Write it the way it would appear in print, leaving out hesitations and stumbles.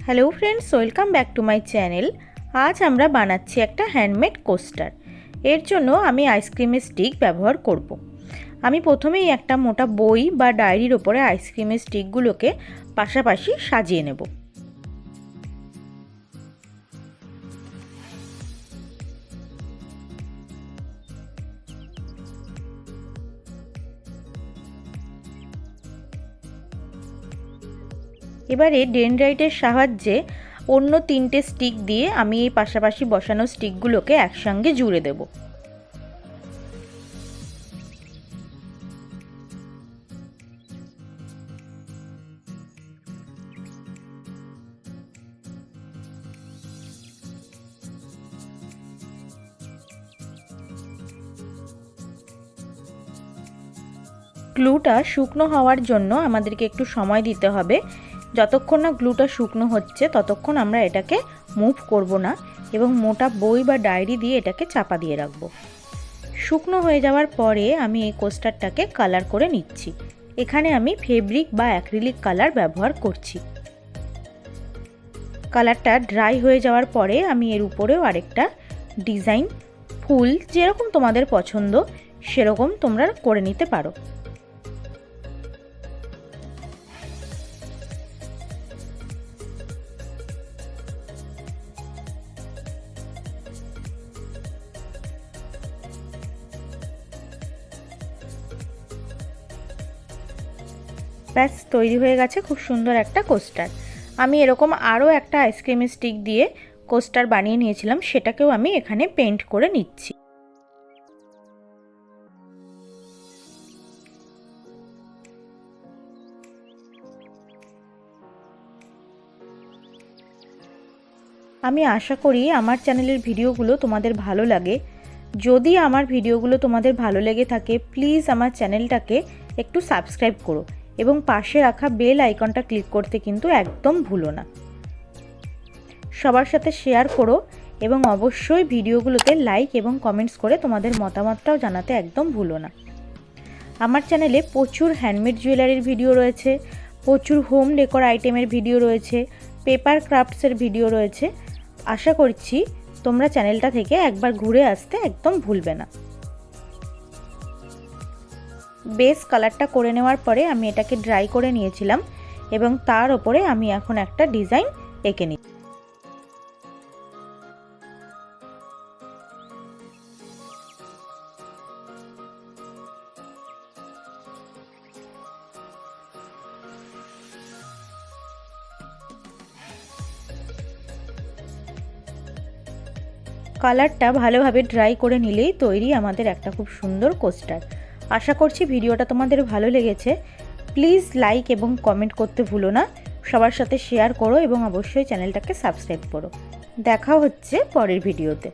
Hello friends, welcome back to my channel. आज আমরা বানাচ্ছি একটা হ্যান্ডমেড কোস্টার। এর জন্য আমি আইসক্রিমের স্টিক ব্যবহার করব। আমি প্রথমেই একটা মোটা বই বা ডায়েরির উপরে আইসক্রিমের স্টিকগুলোকে পাশাপাশি সাজিয়ে নেব। এবারে ডেনড্রাইটের সাহায্যে অন্য তিনটে স্টিক দিয়ে আমি এই পাশাপাশি বসানো স্টিকগুলোকে একসঙ্গে জুড়ে দেব। গ্লুটা শুকনো হওয়ার জন্য আমাদেরকে একটু সময় দিতে হবে। যতক্ষণ না গ্লুটা শুকনো হচ্ছে ততক্ষণ আমরা এটাকে মুভ করব না এবং মোটা বই বা ডায়েরি দিয়ে এটাকে চাপা দিয়ে রাখব। শুকনো হয়ে যাওয়ার পরে আমি এই কোস্টারটাকে কালার করে নিচ্ছি। এখানে আমি ফেব্রিক বা অ্যাক্রিলিক কালার ব্যবহার করছি। কালারটা ড্রাই হয়ে যাওয়ার পরে আমি এর উপরেও আরেকটা ডিজাইন, ফুল যেরকম তোমাদের পছন্দ সেরকম তোমরা করে নিতে পারো। ব্যাস তৈরি হয়ে গেছে খুব সুন্দর একটা কোস্টার। আমি এরকম আরও একটা আইসক্রিমের স্টিক দিয়ে কোস্টার বানিয়ে নিয়েছিলাম, সেটাকেও আমি এখানে পেইন্ট করে নিচ্ছি। আমি আশা করি আমার চ্যানেলের ভিডিওগুলো তোমাদের ভালো লাগে। যদি আমার ভিডিওগুলো তোমাদের ভালো লেগে থাকে প্লিজ আমার চ্যানেলটাকে একটু সাবস্ক্রাইব করো এবং পাশে রাখা বেল আইকনটা ক্লিক করতে কিন্তু একদম ভুলো না। সবার সাথে শেয়ার করো এবং অবশ্যই ভিডিওগুলোতে লাইক এবং কমেন্টস করে তোমাদের মতামতটাও জানাতে একদম ভুলো না। আমার চ্যানেলে প্রচুর হ্যান্ডমেড জুয়েলারির ভিডিও রয়েছে, প্রচুর হোম ডেকোর আইটেমের ভিডিও রয়েছে, পেপার ক্রাফটসের ভিডিও রয়েছে। আশা করছি তোমরা চ্যানেলটা থেকে একবার ঘুরে আসতে একদম ভুলবে না। বেস কালারটা করে নেওয়ার পরে আমি এটাকে ড্রাই করে নিয়েছিলাম এবং তার উপরে আমি এখন একটা ডিজাইন এঁকে নিই। কালারটা ভালোভাবে ড্রাই করে নিলেই তৈরি আমাদের একটা খুব সুন্দর কোস্টার। আশা করছি ভিডিওটা তোমাদের ভালো লেগেছে। প্লিজ লাইক এবং কমেন্ট করতে ভুলো না, সবার সাথে শেয়ার করো এবং অবশ্যই চ্যানেলটাকে সাবস্ক্রাইব করো। দেখা হচ্ছে পরের ভিডিওতে।